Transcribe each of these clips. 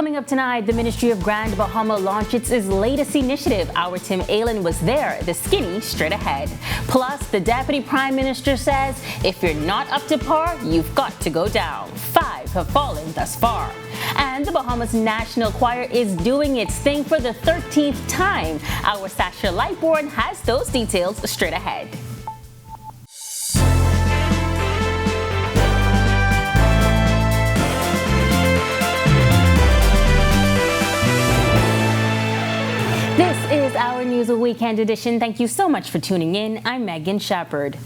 Coming up tonight, the Ministry of Grand Bahama launched its latest initiative. Our Tim Allen was there, the skinny straight ahead. Plus, the Deputy Prime Minister says, if you're not up to par, you've got to go down. 5 have fallen thus far. And the Bahamas National Choir is doing its thing for the 13th time. Our Sasha Lightbourne has those details straight ahead. This is Our News Weekend Edition. Thank you so much for tuning in. I'm Megan Shepard.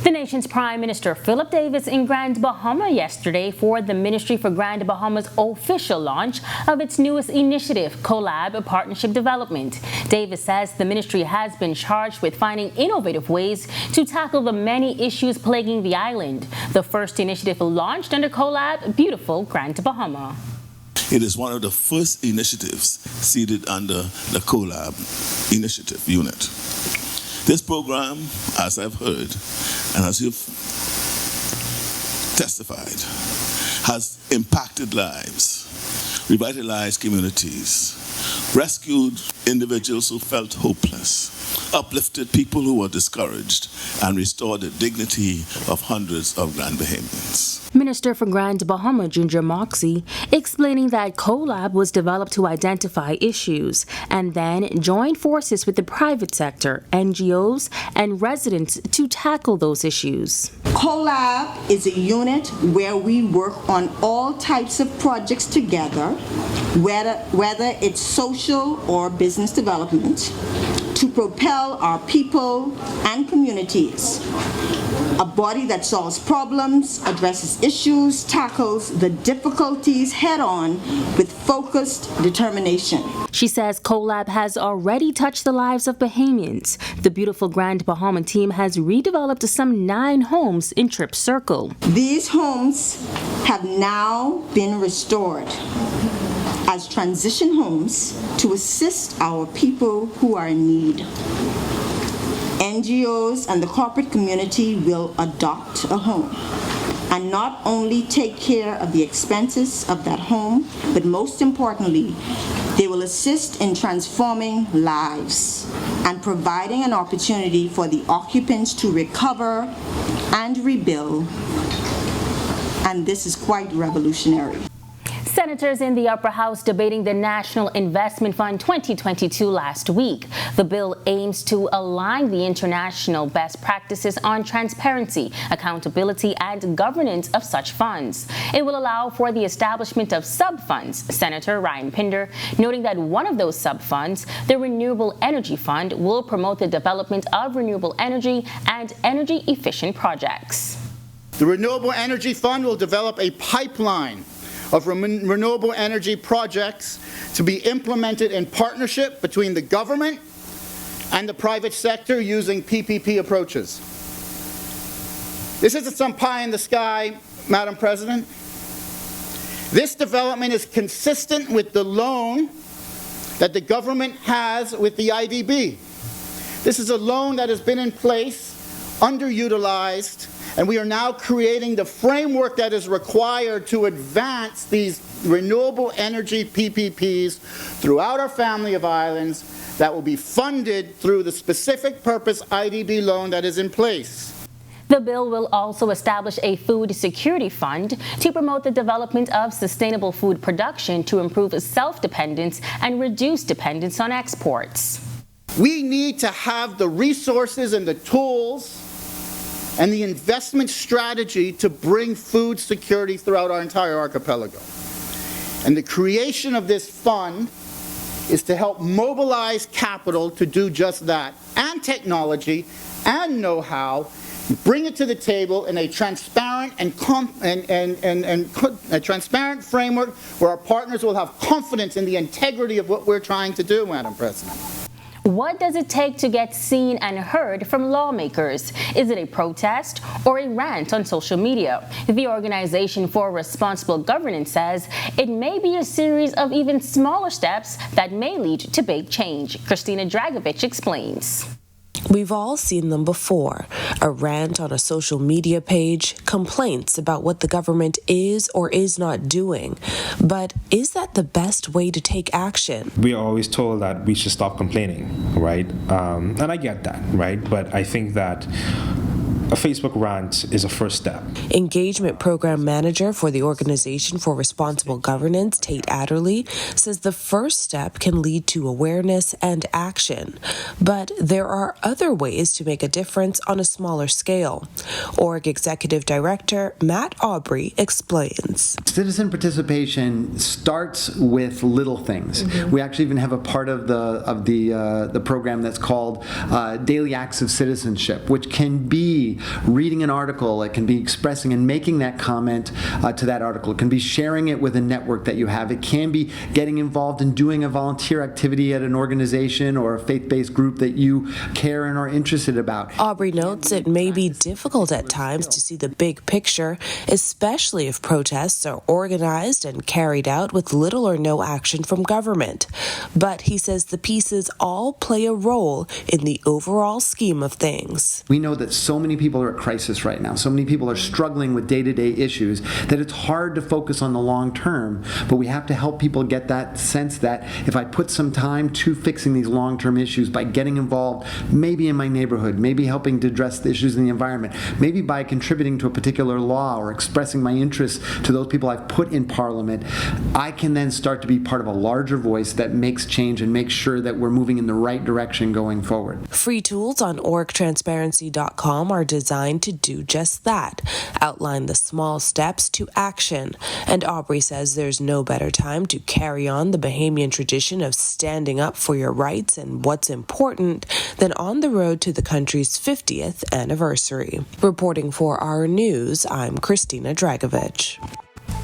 The nation's Prime Minister Philip Davis in Grand Bahama yesterday for the Ministry for Grand Bahama's official launch of its newest initiative, Collab Partnership Development. Davis says the ministry has been charged with finding innovative ways to tackle the many issues plaguing the island. The first initiative launched under Collab, Beautiful Grand Bahama. It is one of the first initiatives seeded under the Collab Initiative Unit. This program, as I've heard and as you've testified, has impacted lives, revitalized communities, rescued individuals who felt hopeless, uplifted people who were discouraged, and restored the dignity of hundreds of Grand Bahamians. Minister for Grand Bahama Ginger Moxie explaining that Collab was developed to identify issues and then join forces with the private sector, NGOs, and residents to tackle those issues. Collab is a unit where we work on all types of projects together, whether it's social or business development, to propel our people and communities. A body that solves problems, addresses issues, tackles the difficulties head-on with focused determination. She says Collab has already touched the lives of Bahamians. The Beautiful Grand Bahama team has redeveloped some 9 homes in Trip Circle. These homes have now been restored as transition homes to assist our people who are in need. NGOs and the corporate community will adopt a home and not only take care of the expenses of that home, but most importantly, they will assist in transforming lives and providing an opportunity for the occupants to recover and rebuild. And this is quite revolutionary. Senators in the Upper House debating the National Investment Fund 2022 last week. The bill aims to align the international best practices on transparency, accountability, and governance of such funds. It will allow for the establishment of sub-funds, Senator Ryan Pinder noting that one of those sub-funds, the Renewable Energy Fund, will promote the development of renewable energy and energy-efficient projects. The Renewable Energy Fund will develop a pipeline of renewable energy projects to be implemented in partnership between the government and the private sector using PPP approaches. This isn't some pie in the sky, Madam President. This development is consistent with the loan that the government has with the IDB. This is a loan that has been in place, underutilized, and we are now creating the framework that is required to advance these renewable energy PPPs throughout our family of islands that will be funded through the specific purpose IDB loan that is in place. The bill will also establish a food security fund to promote the development of sustainable food production to improve self-dependence and reduce dependence on exports. We need to have the resources and the tools and the investment strategy to bring food security throughout our entire archipelago. And the creation of this fund is to help mobilize capital to do just that, and technology and know-how, bring it to the table in a transparent a transparent framework where our partners will have confidence in the integrity of what we're trying to do, Madam President. What does it take to get seen and heard from lawmakers? Is it a protest or a rant on social media? The Organization for Responsible Governance says it may be a series of even smaller steps that may lead to big change. Christina Dragovich explains. We've all seen them before. A rant on a social media page, complaints about what the government is or is not doing. But is that the best way to take action? We are always told that we should stop complaining, right? And I get that, right? But I think that a Facebook rant is a first step. Engagement Program Manager for the Organization for Responsible Governance, Tate Adderley, says the first step can lead to awareness and action. But there are other ways to make a difference on a smaller scale. Org Executive Director Matt Aubrey explains. Citizen participation starts with little things. We actually even have a part of the program that's called Daily Acts of Citizenship, which can be reading an article, it can be expressing and making that comment to that article, it can be sharing it with a network that you have, it can be getting involved in doing a volunteer activity at an organization or a faith-based group that you care and are interested about. Aubrey notes it may be difficult at times to see the big picture, especially if protests are organized and carried out with little or no action from government. But he says the pieces all play a role in the overall scheme of things. We know that so many people are at crisis right now. So many people are struggling with day-to-day issues that it's hard to focus on the long term, but we have to help people get that sense that if I put some time to fixing these long-term issues by getting involved, maybe in my neighborhood, maybe helping to address the issues in the environment, maybe by contributing to a particular law or expressing my interests to those people I've put in Parliament, I can then start to be part of a larger voice that makes change and makes sure that we're moving in the right direction going forward. Free tools on orgtransparency.com are designed to do just that, outline the small steps to action. And Aubrey says there's no better time to carry on the Bahamian tradition of standing up for your rights and what's important than on the road to the country's 50th anniversary. Reporting for Our News, I'm Christina Dragovich.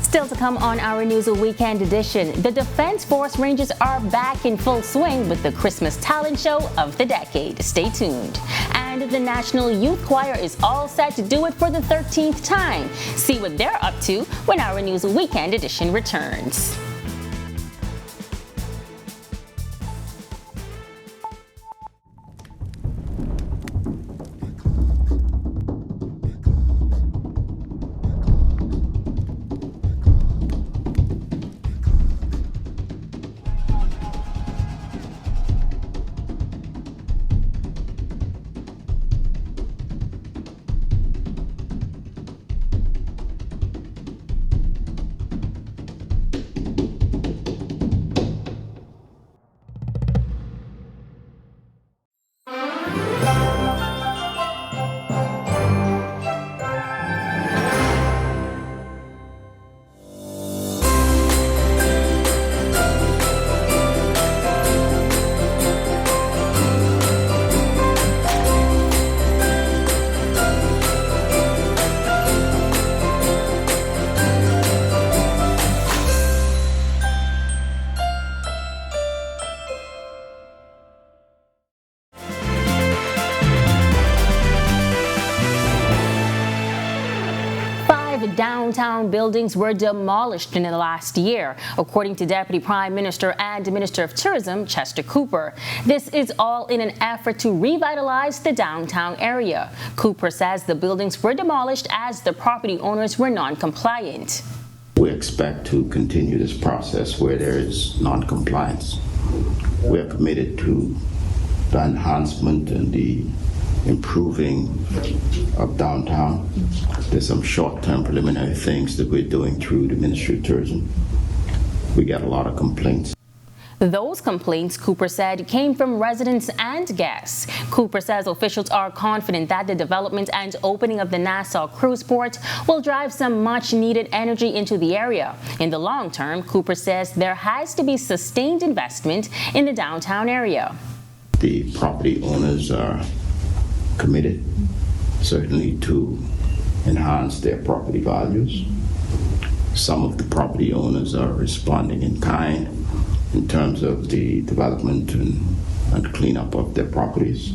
Still to come on Our News Weekend Edition, the Defense Force Rangers are back in full swing with the Christmas talent show of the decade. Stay tuned. And the National Youth Choir is all set to do it for the 13th time. See what they're up to when Our News Weekend Edition returns. Downtown buildings were demolished in the last year, according to Deputy Prime Minister and Minister of Tourism Chester Cooper. This is all in an effort to revitalize the downtown area. Cooper says the buildings were demolished as the property owners were non-compliant. We expect to continue this process where there is non-compliance. We are committed to the enhancement and the improving of downtown. There's some short-term preliminary things that we're doing through the Ministry of Tourism. We get a lot of complaints. Those complaints, Cooper said, came from residents and guests. Cooper says officials are confident that the development and opening of the Nassau Cruise Port will drive some much-needed energy into the area. In the long term, Cooper says there has to be sustained investment in the downtown area. The property owners are committed, certainly, to enhance their property values. Some of the property owners are responding in kind in terms of the development and cleanup of their properties.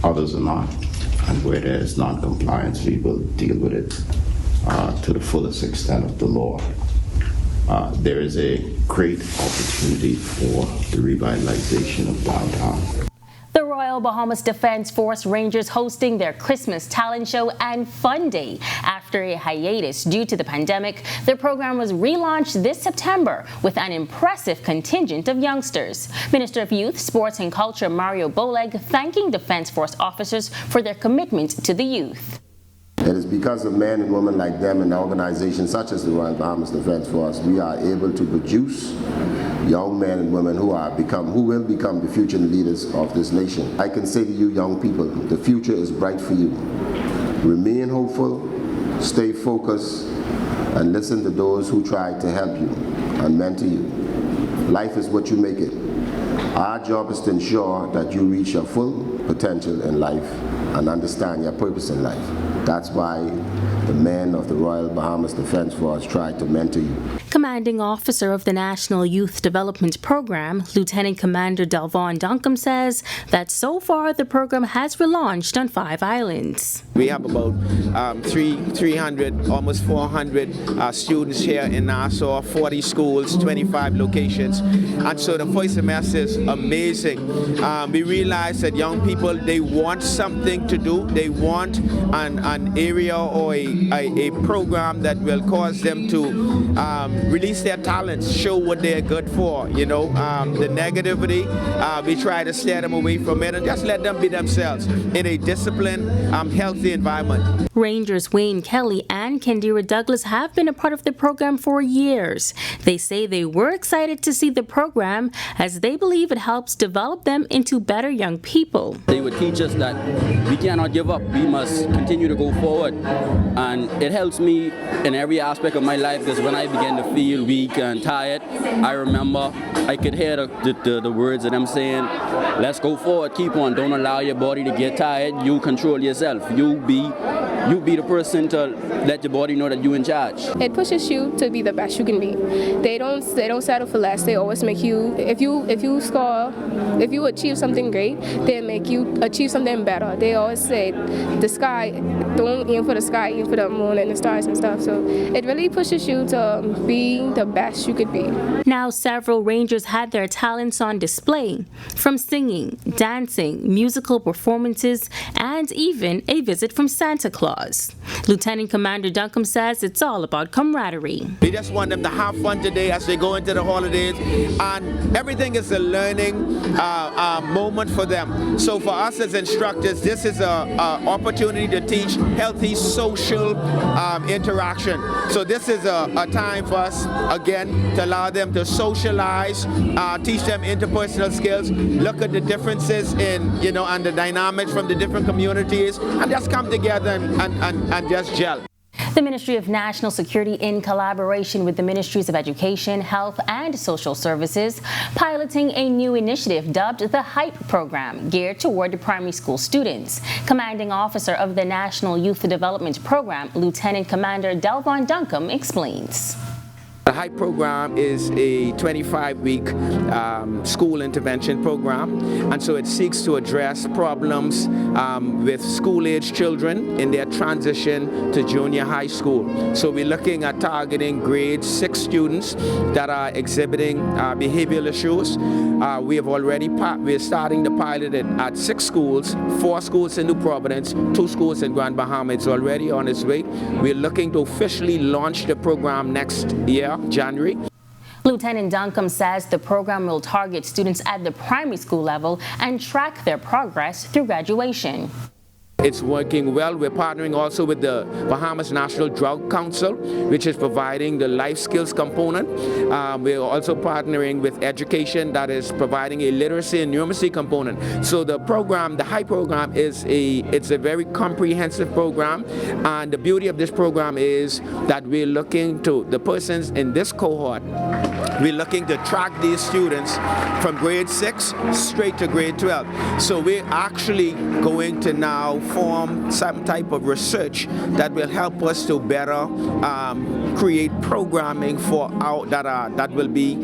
Others are not, and where there is non-compliance, we will deal with it to the fullest extent of the law. There is a great opportunity for the revitalization of downtown. The Royal Our Bahamas Defense Force Rangers hosting their Christmas talent show and fun day. After a hiatus due to the pandemic, their program was relaunched this September with an impressive contingent of youngsters. Minister of Youth, Sports and Culture Mario Boleg thanking Defense Force officers for their commitment to the youth. It is because of men and women like them in organizations such as the Royal Bahamas Defense Force, we are able to produce young men and women who will become the future leaders of this nation. I can say to you young people, the future is bright for you. Remain hopeful, stay focused, and listen to those who try to help you and mentor you. Life is what you make it. Our job is to ensure that you reach your full potential in life and understand your purpose in life. That's why the men of the Royal Bahamas Defense Force try to mentor you. Commanding Officer of the National Youth Development Program, Lieutenant Commander Delvon Duncombe says that so far the program has relaunched on 5 islands. We have about 300, almost 400 students here in Nassau, 40 schools, 25 locations. And so the first semester is amazing. We realize that young people, they want something to do. They want an area or a program that will cause them to release their talents, show what they're good for. You know, the negativity, we try to steer them away from it and just let them be themselves in a disciplined, healthy environment. Rangers Wayne Kelly and Kendira Douglas have been a part of the program for years. They say they were excited to see the program as they believe it helps develop them into better young people. They would teach us that we cannot give up. We must continue to go forward. And it helps me in every aspect of my life because when I began to feel weak and tired, I remember I could hear the words that I'm saying, let's go forward, keep on, don't allow your body to get tired, you control yourself, you be the person to let your body know that you're in charge. It pushes you to be the best you can be. They don't settle for less. They always make you, if you achieve something great, they make you achieve something better. They always say the sky, don't aim for the sky, aim for the moon and the stars and stuff. So it really pushes you to be the best you could be. Now several Rangers had their talents on display, from singing, dancing, musical performances, and even a visit from Santa Claus. Lieutenant Commander Duncombe says it's all about camaraderie. We just want them to have fun today as they go into the holidays, and everything is a learning moment for them. So for us as instructors, this is an opportunity to teach healthy social interaction. So this is a time for us, again, to allow them to socialize, teach them interpersonal skills, look at the differences in, and the dynamics from the different communities, and just come together and just gel. The Ministry of National Security, in collaboration with the Ministries of Education, Health and Social Services, piloting a new initiative dubbed the HYPE program, geared toward the primary school students. Commanding Officer of the National Youth Development Program, Lieutenant Commander Delvon Duncombe, explains. The HYPE program is a 25-week school intervention program, and so it seeks to address problems with school-age children in their transition to junior high school. So we're looking at targeting grade 6 students that are exhibiting behavioral issues. We're starting to pilot it at 6 schools, 4 schools in New Providence, 2 schools in Grand Bahamas. It's already on its way. We're looking to officially launch the program next year, January. Lieutenant Duncombe says the program will target students at the primary school level and track their progress through graduation. It's working well. We're partnering also with the Bahamas National Drug Council, which is providing the life skills component. We're also partnering with education that is providing a literacy and numeracy component. So the program, the HYPE program, it's a very comprehensive program, and the beauty of this program is that we're looking to the persons in this cohort. We're looking to track these students from grade 6 straight to grade 12. So we're actually going to now form some type of research that will help us to better create programming that will be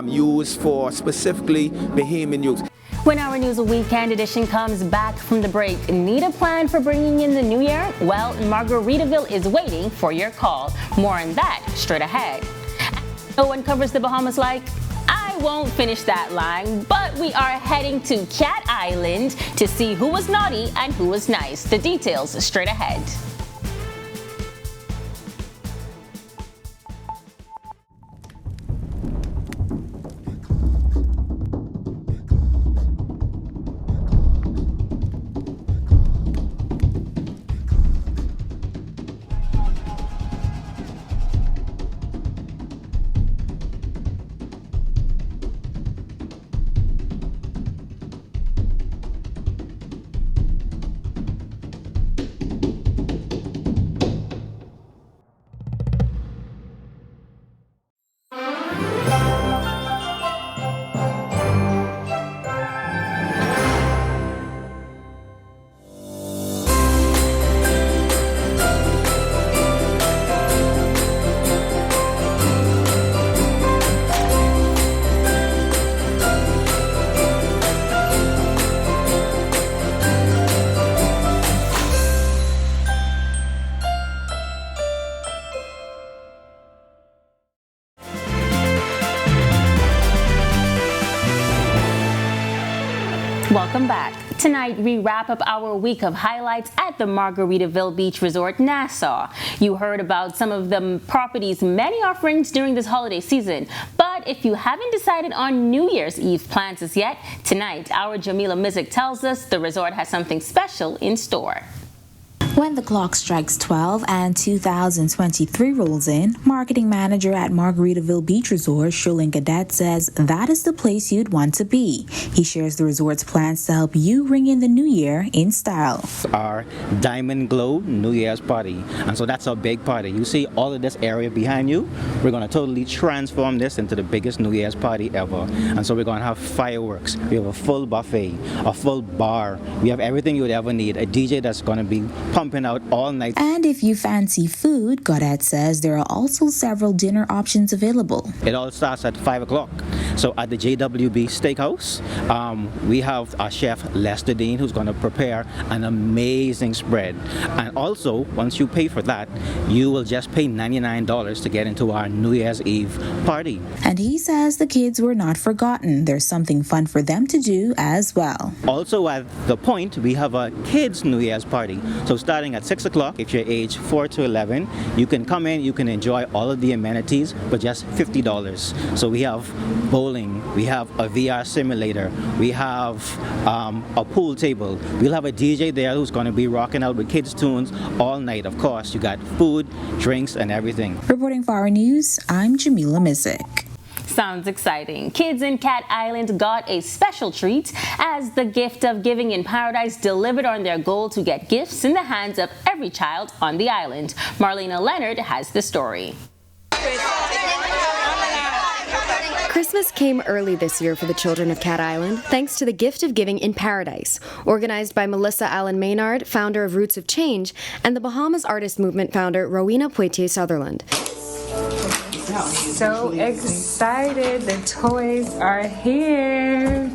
used for specifically Bahamian youth. When our News Weekend edition comes back from the break, need a plan for bringing in the new year? Well, Margaritaville is waiting for your call. More on that straight ahead. No one covers the Bahamas like I won't finish that line, but we are heading to Cat Island to see who was naughty and who was nice. The details straight ahead. Welcome back. Tonight, we wrap up our week of highlights at the Margaritaville Beach Resort, Nassau. You heard about some of the property's many offerings during this holiday season. But if you haven't decided on New Year's Eve plans as yet, tonight, our Jamila Mizik tells us the resort has something special in store. When the clock strikes 12 and 2023 rolls in, marketing manager at Margaritaville Beach Resort, Sholin Cadet, says that is the place you'd want to be. He shares the resort's plans to help you ring in the new year in style. Our Diamond Glow New Year's party, and so that's our big party. You see all of this area behind you? We're going to totally transform this into the biggest New Year's party ever. And so we're going to have fireworks, we have a full buffet, a full bar, we have everything you would ever need, a DJ that's going to be pumping out all night. And if you fancy food, Godet says there are also several dinner options available. It all starts at 5 o'clock. So at the JWB Steakhouse, we have our chef Lester Dean, who's going to prepare an amazing spread. And also, once you pay for that, you will just pay $99 to get into our New Year's Eve party. And he says the kids were not forgotten. There's something fun for them to do as well. Also at the Point, we have a kids' New Year's party. So starting at 6 o'clock, if you're age 4 to 11, you can come in, you can enjoy all of the amenities for just $50. So we have bowling, we have a VR simulator, we have a pool table, we'll have a DJ there who's going to be rocking out with kids' tunes all night. Of course, you got food, drinks, and everything. Reporting for Our News, I'm Jamila Mizik. Sounds exciting. Kids in Cat Island got a special treat as the gift of giving in paradise delivered on their goal to get gifts in the hands of every child on the island. Marlena Leonard has the story. Christmas came early this year for the children of Cat Island, thanks to the Gift of Giving in Paradise, organized by Melissa Allen Maynard, founder of Roots of Change, and the Bahamas Artist Movement founder Rowena Poitier-Sutherland. So excited. The toys are here.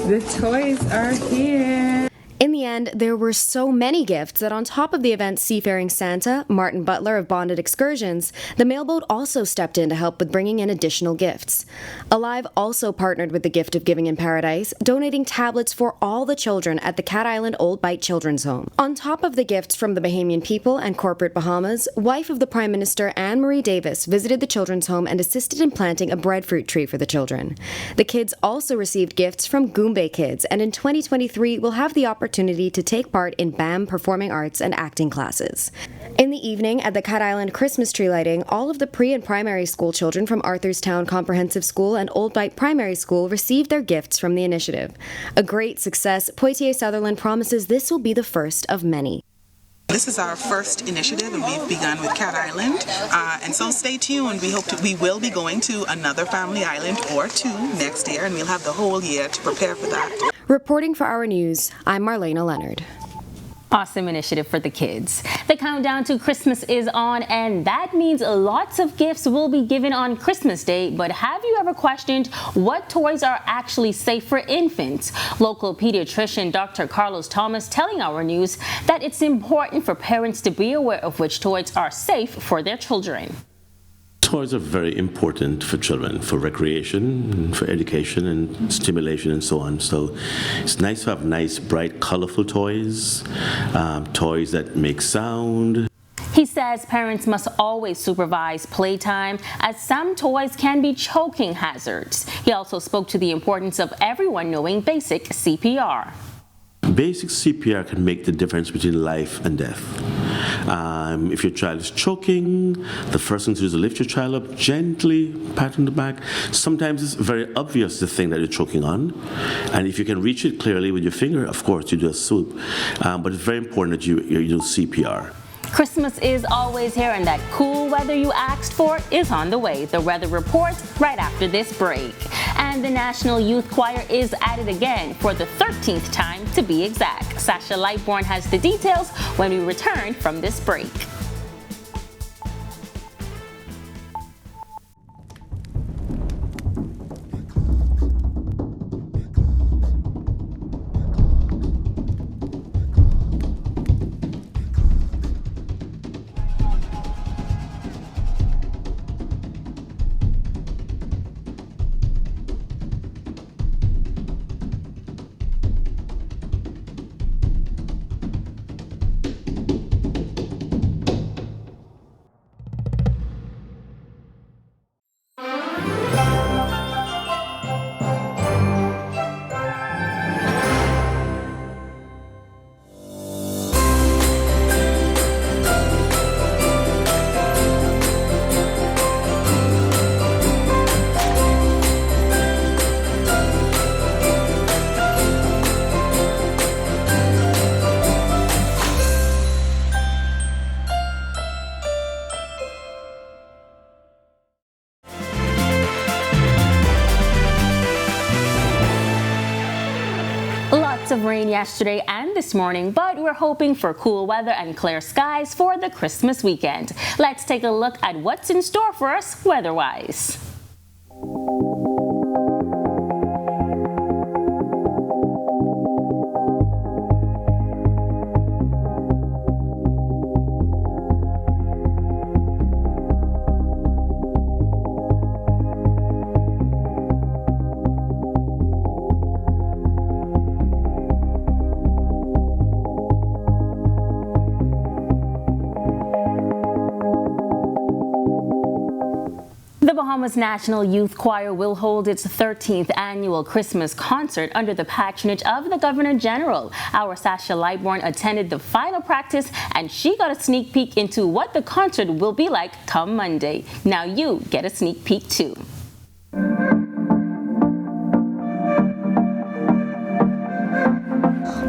The toys are here. In the end, there were so many gifts that on top of the event's seafaring Santa, Martin Butler of Bonded Excursions, the mailboat also stepped in to help with bringing in additional gifts. Alive also partnered with the Gift of Giving in Paradise, donating tablets for all the children at the Cat Island Old Bight Children's Home. On top of the gifts from the Bahamian people and corporate Bahamas, wife of the Prime Minister Anne-Marie Davis visited the children's home and assisted in planting a breadfruit tree for the children. The kids also received gifts from Goombay Kids, and in 2023 will have the opportunity to take part in BAM performing arts and acting classes. In the evening at the Cat Island Christmas tree lighting, all of the pre- and primary school children from Arthurstown Comprehensive School and Old Bight Primary School received their gifts from the initiative. A great success, Poitier-Sutherland promises this will be the first of many. This is our first initiative, and we've begun with Cat Island, and so stay tuned. We will be going to another family island or two next year, and we'll have the whole year to prepare for that. Reporting for Our News, I'm Marlena Leonard. Awesome initiative for the kids. The countdown to Christmas is on, and that means lots of gifts will be given on Christmas Day. But have you ever questioned what toys are actually safe for infants? Local pediatrician Dr. Carlos Thomas telling Our News that it's important for parents to be aware of which toys are safe for their children. Toys are very important for children, for recreation, for education and stimulation and so on. So it's nice to have nice, bright, colorful toys, toys that make sound. He says parents must always supervise playtime, as some toys can be choking hazards. He also spoke to the importance of everyone knowing basic CPR. Basic CPR can make the difference between life and death. If your child is choking, the first thing to do is lift your child up gently, pat on the back. Sometimes it's very obvious the thing that you're choking on, and if you can reach it clearly with your finger, of course you do a swoop. But it's very important that you do CPR. Christmas is always here, and that cool weather you asked for is on the way. The weather report right after this break. And the National Youth Choir is at it again for the 13th time to be exact. Sasha Lightbourne has the details when we return from this break. Of rain yesterday and this morning, but we're hoping for cool weather and clear skies for the Christmas weekend. Let's take a look at what's in store for us weather-wise. The Bahamas National Youth Choir will hold its 13th annual Christmas concert under the patronage of the Governor General. Our Sasha Lightbourne attended the final practice, and she got a sneak peek into what the concert will be like come Monday. Now you get a sneak peek too.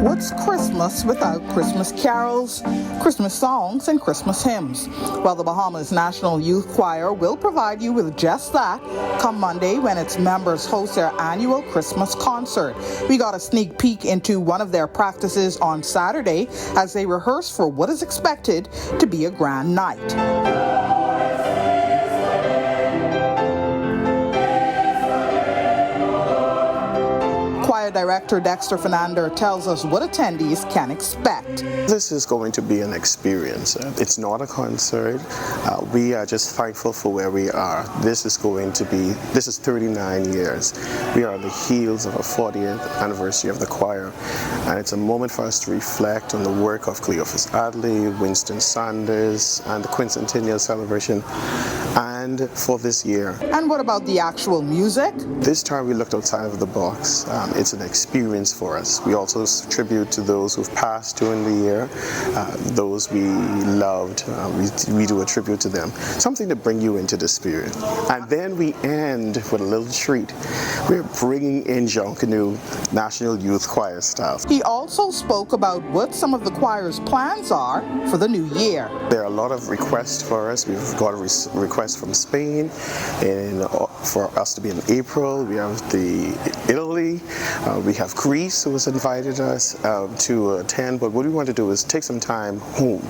What's Christmas without Christmas carols, Christmas songs, and Christmas hymns? Well, the Bahamas National Youth Choir will provide you with just that come Monday when its members host their annual Christmas concert. We got a sneak peek into one of their practices on Saturday as they rehearse for what is expected to be a grand night. Choir Director Dexter Fernandez tells us what attendees can expect. This is going to be an experience. It's not a concert. We are just thankful for where we are. This is 39 years. We are on the heels of a 40th anniversary of the choir, and it's a moment for us to reflect on the work of Cleophas Adley, Winston Sanders, and the quincentennial celebration, and for this year. And what about the actual music? This time we looked outside of the box. It's an experience for us. We also tribute to those who've passed during the year, those we loved. We do a tribute to them, something to bring you into the spirit. And then we end with a little treat. We're bringing in Junkanoo National Youth Choir staff. He also spoke about what some of the choir's plans are for the new year. There are a lot of requests for us. We've got a request from Spain for us to be in April. We have Italy. We have Greece, who has invited us to attend, but what we want to do is take some time home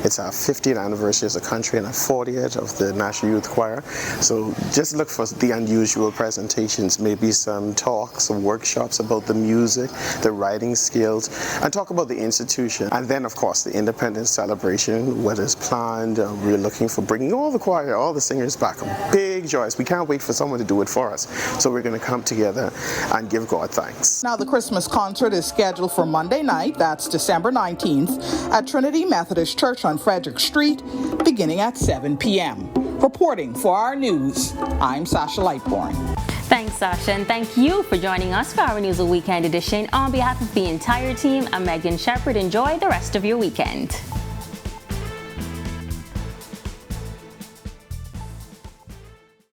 It's our 50th anniversary as a country and our 40th of the National Youth Choir. So just look for the unusual presentations, maybe some talks, some workshops about the music, the writing skills, and talk about the institution. And then, of course, the Independence celebration, what is planned. We're looking for bringing all the choir, all the singers back. Big joys. We can't wait for someone to do it for us. So we're going to come together and give God thanks. Now, the Christmas concert is scheduled for Monday night, that's December 19th, at Trinity Methodist Church on Frederick Street, beginning at 7 p.m. Reporting for Our News, I'm Sasha Lightborn. Thanks, Sasha, and thank you for joining us for Our News, a Weekend edition. On behalf of the entire team, I'm Megan Shepherd. Enjoy the rest of your weekend.